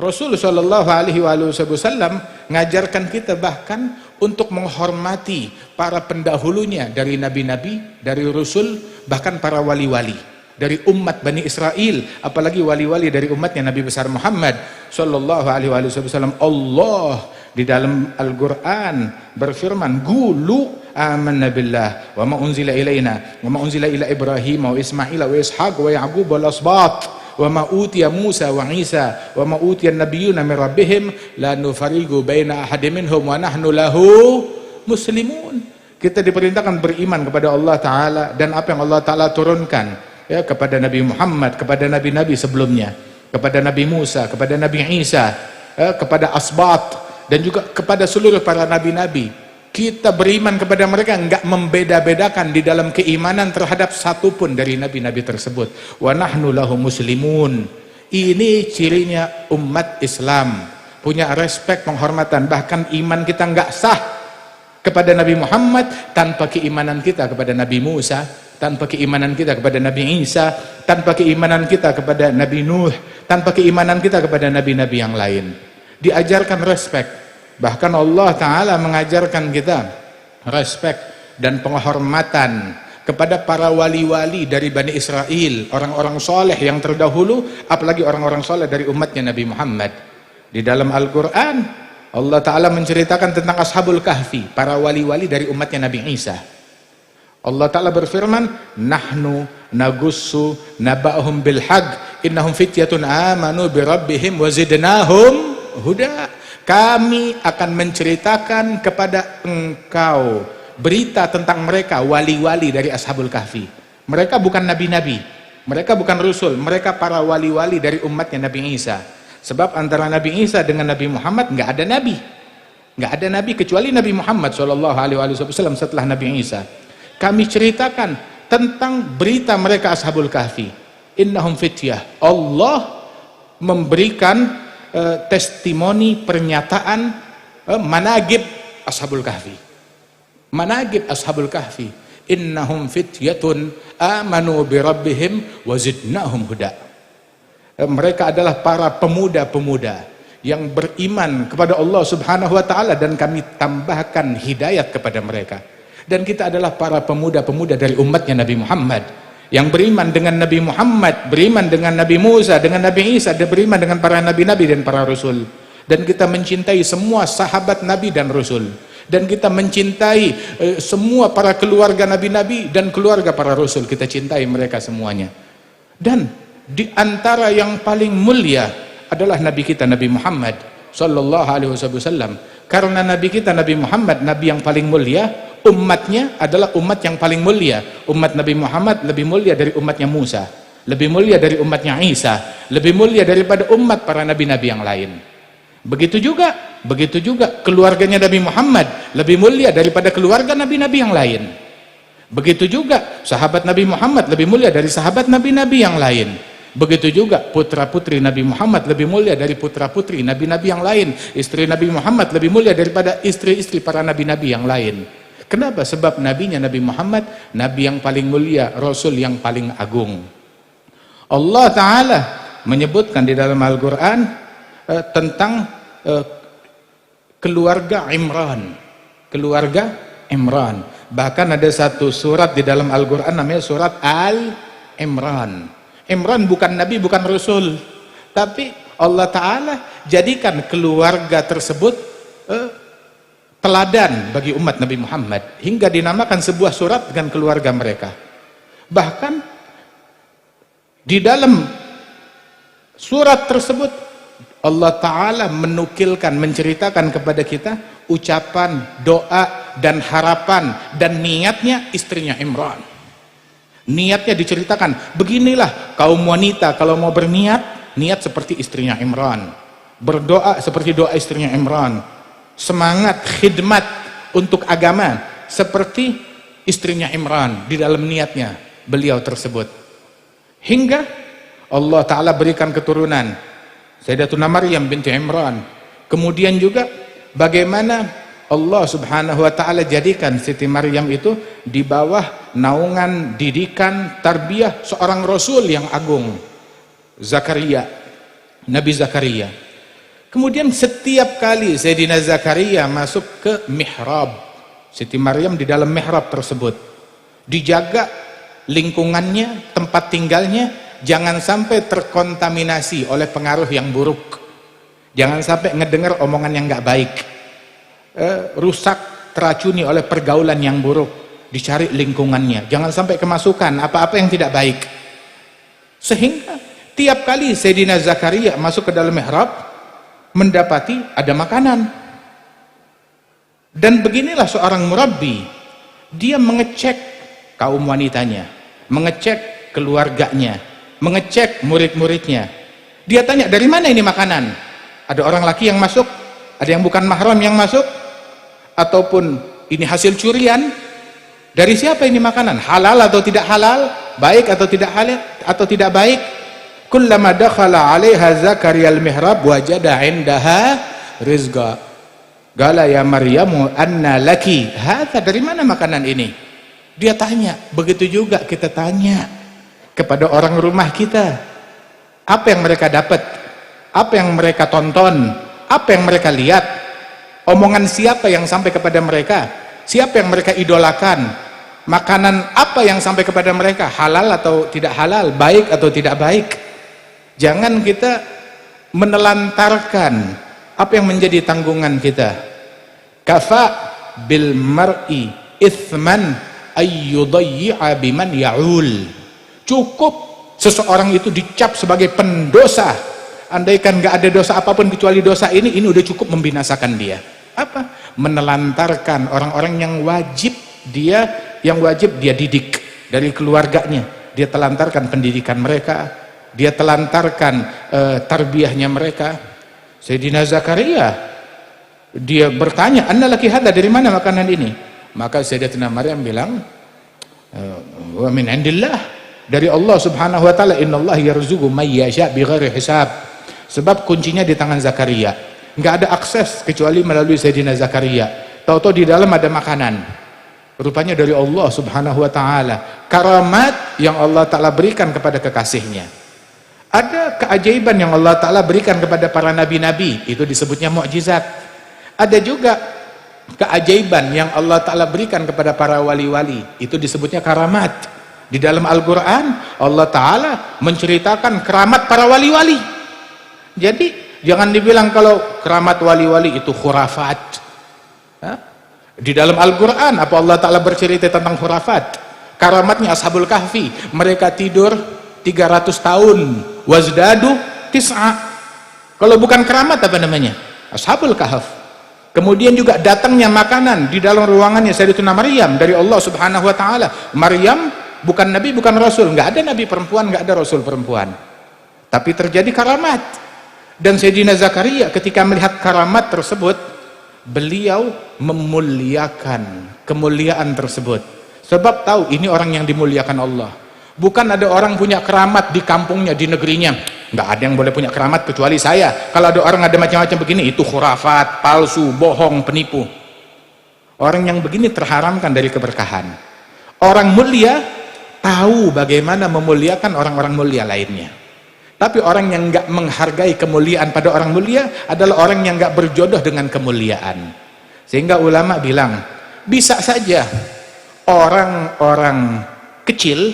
Rasul Shallallahu Alaihi Wasallam ngajarkan kita bahkan untuk menghormati para pendahulunya dari nabi-nabi, dari rasul, bahkan para wali-wali dari umat Bani Israel, apalagi wali-wali dari umatnya Nabi besar Muhammad Shallallahu Alaihi Wasallam. Allah di dalam Al-Quran berfirman, "Qulu amanna billah wa ma unzila ilaina wa ma unzila ila Ibrahim wa Ismail wa Ishaq wa Yaqub wal asbat wa ma utiya Musa wa Isa wa ma utiya an-nabiyyuna min rabbihim la nufariqu baina ahadin minhum wa nahnu lahu muslimun." Kita diperintahkan beriman kepada Allah Ta'ala dan apa yang Allah Ta'ala turunkan ya, kepada Nabi Muhammad, kepada nabi-nabi sebelumnya, kepada Nabi Musa, kepada Nabi Isa, kepada asbat, dan juga kepada seluruh para nabi-nabi. Kita beriman kepada mereka, enggak membeda-bedakan di dalam keimanan terhadap satupun dari nabi-nabi tersebut. Wa nahnu lahu muslimun. Ini cirinya umat Islam, punya respek, penghormatan. Bahkan iman kita enggak sah kepada Nabi Muhammad tanpa keimanan kita kepada Nabi Musa, tanpa keimanan kita kepada Nabi Isa, tanpa keimanan kita kepada Nabi Nuh, tanpa keimanan kita kepada nabi-nabi yang lain. Diajarkan respek. Bahkan Allah Ta'ala mengajarkan kita respek dan penghormatan kepada para wali-wali dari Bani Israel, orang-orang soleh yang terdahulu, apalagi orang-orang soleh dari umatnya Nabi Muhammad. Di dalam Al-Quran Allah Ta'ala menceritakan tentang Ashabul Kahfi, para wali-wali dari umatnya Nabi Isa. Allah Ta'ala berfirman, "Nahnu nagussu naba'hum bilhaq innahum fityatun amanu birabbihim wazidnahum huda." Kami akan menceritakan kepada engkau berita tentang mereka, wali-wali dari Ashabul Kahfi. Mereka bukan nabi-nabi, mereka bukan rasul, mereka para wali-wali dari umatnya Nabi Isa. Sebab antara Nabi Isa dengan Nabi Muhammad nggak ada nabi, nggak ada nabi kecuali Nabi Muhammad SAW setelah Nabi Isa. Kami ceritakan tentang berita mereka Ashabul Kahfi. Innahum fityah. Allah memberikan testimoni, pernyataan managib Ashabul Kahfi. Managib Ashabul Kahfi. Innahum fityatun amanu birabbihim wazidnahum huda. Mereka adalah para pemuda-pemuda yang beriman kepada Allah Subhanahu wa Ta'ala dan kami tambahkan hidayat kepada mereka. Dan kita adalah para pemuda-pemuda dari umatnya Nabi Muhammad yang beriman dengan Nabi Muhammad, beriman dengan Nabi Musa, dengan Nabi Isa, dan beriman dengan para nabi-nabi dan para rasul. Dan kita mencintai semua sahabat Nabi dan rasul. Dan kita mencintai semua para keluarga nabi-nabi dan keluarga para rasul. Kita cintai mereka semuanya. Dan di antara yang paling mulia adalah Nabi kita Nabi Muhammad Sallallahu Alaihi Wasallam. Karena Nabi kita Nabi Muhammad, Nabi yang paling mulia, umatnya adalah umat yang paling mulia. Umat Nabi Muhammad lebih mulia dari umatnya Musa, lebih mulia dari umatnya Isa, lebih mulia daripada umat para nabi-nabi yang lain. Begitu juga keluarganya Nabi Muhammad lebih mulia daripada keluarga nabi-nabi yang lain. Begitu juga sahabat Nabi Muhammad lebih mulia dari sahabat nabi-nabi yang lain. Begitu juga putra-putri Nabi Muhammad lebih mulia dari putra-putri nabi-nabi yang lain. Istri Nabi Muhammad lebih mulia daripada istri-istri para nabi-nabi yang lain. Kenapa? Sebab nabinya Nabi Muhammad, nabi yang paling mulia, rasul yang paling agung. Allah Ta'ala menyebutkan di dalam Al-Quran tentang keluarga Imran. Keluarga Imran. Bahkan ada satu surat di dalam Al-Quran namanya surat Al-Imran. Imran bukan nabi, bukan rasul, tapi Allah Ta'ala jadikan keluarga tersebut teladan bagi umat Nabi Muhammad, hingga dinamakan sebuah surat dengan keluarga mereka. Bahkan di dalam surat tersebut Allah Ta'ala menukilkan, menceritakan kepada kita ucapan, doa, dan harapan, dan niatnya istrinya Imran. Niatnya diceritakan, beginilah kaum wanita kalau mau berniat, niat seperti istrinya Imran, berdoa seperti doa istrinya Imran, semangat khidmat untuk agama seperti istrinya Imran di dalam niatnya beliau tersebut. Hingga Allah Ta'ala berikan keturunan Sayyidatuna Maryam binti Imran. Kemudian juga bagaimana Allah Subhanahu wa Ta'ala jadikan Siti Maryam itu di bawah naungan didikan tarbiyah seorang rasul yang agung, Zakaria, Nabi Zakaria. Kemudian setiap kali Sayyidina Zakaria masuk ke mihrab, Siti Maryam di dalam mihrab tersebut dijaga lingkungannya, tempat tinggalnya jangan sampai terkontaminasi oleh pengaruh yang buruk, jangan sampai ngedengar omongan yang nggak baik, rusak, teracuni oleh pergaulan yang buruk, dicari lingkungannya, jangan sampai kemasukan apa-apa yang tidak baik. Sehingga tiap kali Sayyidina Zakaria masuk ke dalam mihrab mendapati ada makanan. Dan beginilah seorang murabbi, dia mengecek kaum wanitanya, mengecek keluarganya, mengecek murid-muridnya. Dia tanya, dari mana ini makanan? Ada orang laki yang masuk? Ada yang bukan mahram yang masuk? Ataupun ini hasil curian? Dari siapa ini makanan? Halal atau tidak halal? Baik atau tidak halal atau tidak baik? Kullama dakhala 'alaiha Zakaria al-mihrab wajada 'indaha rizqa. Qala ya Maryamu anna laki hadza, dari mana makanan ini? Dia tanya. Begitu juga kita tanya kepada orang rumah kita, apa yang mereka dapat, apa yang mereka tonton, apa yang mereka lihat, omongan siapa yang sampai kepada mereka, siapa yang mereka idolakan, makanan apa yang sampai kepada mereka, halal atau tidak halal, baik atau tidak baik. Jangan kita menelantarkan apa yang menjadi tanggungan kita. Kafa bil mar'i ithman ayyudayyi'a biman ya'ul. Cukup seseorang itu dicap sebagai pendosa, andaikan nggak ada dosa apapun kecuali dosa ini udah cukup membinasakan dia. Apa? Menelantarkan orang-orang yang wajib dia didik dari keluarganya, dia telantarkan pendidikan mereka, dia telantarkan tarbiyahnya mereka. Sayyidina Zakaria dia bertanya, anna laki hadza, dari mana makanan ini? Maka Sayyidatina Maryam bilang, wa min indillah, dari Allah Subhanahu wa taala, innallaha yarzuqu may yasha bighairi hisab. Sebab kuncinya di tangan Zakaria, nggak ada akses kecuali melalui Sayyidina Zakaria. Tahu-tahu di dalam ada makanan, rupanya dari Allah Subhanahu wa taala, karamat yang Allah taala berikan kepada kekasihnya. Ada keajaiban yang Allah taala berikan kepada para nabi-nabi, itu disebutnya mukjizat. Ada juga keajaiban yang Allah taala berikan kepada para wali-wali, itu disebutnya karamat. Di dalam Al-Qur'an Allah taala menceritakan keramat para wali-wali. Jadi jangan dibilang kalau keramat wali-wali itu khurafat. Di dalam Al-Quran apa Allah Ta'ala bercerita tentang khurafat? Karamatnya Ashabul Kahfi, mereka tidur 300 tahun, wazdadu tis'a. Kalau bukan keramat apa namanya? Ashabul Kahf. Kemudian juga datangnya makanan di dalam ruangannya Sayyidatuna Maryam dari Allah Subhanahu wa taala. Maryam bukan nabi, bukan rasul, nggak ada nabi perempuan, nggak ada rasul perempuan. Tapi terjadi karamat. Dan Sayyidina Zakaria ketika melihat karamat tersebut, beliau memuliakan kemuliaan tersebut. Sebab tahu ini orang yang dimuliakan Allah. Bukan ada orang punya keramat di kampungnya, di negerinya. Nggak ada yang boleh punya keramat kecuali saya. Kalau ada orang ada macam-macam begini, itu khurafat, palsu, bohong, penipu. Orang yang begini terharamkan dari keberkahan. Orang mulia tahu bagaimana memuliakan orang-orang mulia lainnya. Tapi orang yang nggak menghargai kemuliaan pada orang mulia adalah orang yang nggak berjodoh dengan kemuliaan. Sehingga ulama bilang, bisa saja orang-orang kecil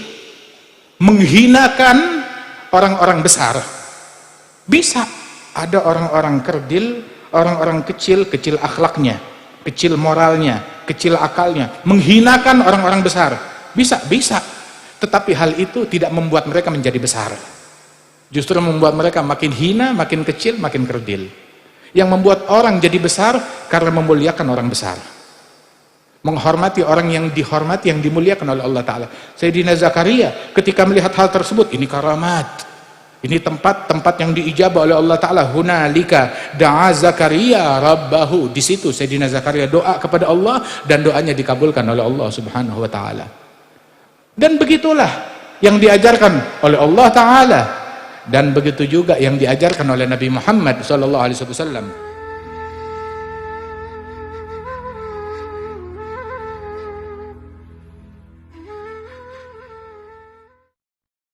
menghinakan orang-orang besar. Bisa ada orang-orang kerdil, orang-orang kecil, kecil akhlaknya, kecil moralnya, kecil akalnya, menghinakan orang-orang besar. Bisa. Tetapi hal itu tidak membuat mereka menjadi besar. Justru membuat mereka makin hina, makin kecil, makin kerdil. Yang membuat orang jadi besar karena memuliakan orang besar, menghormati orang yang dihormati, yang dimuliakan oleh Allah Ta'ala. Sayyidina Zakaria ketika melihat hal tersebut, ini karamat, ini tempat yang diijabah oleh Allah Ta'ala. Hunalika da'a Zakaria rabbahu. Di situ Sayyidina Zakaria doa kepada Allah dan doanya dikabulkan oleh Allah Subhanahu wa Ta'ala. Dan begitulah yang diajarkan oleh Allah Ta'ala, dan begitu juga yang diajarkan oleh Nabi Muhammad SAW.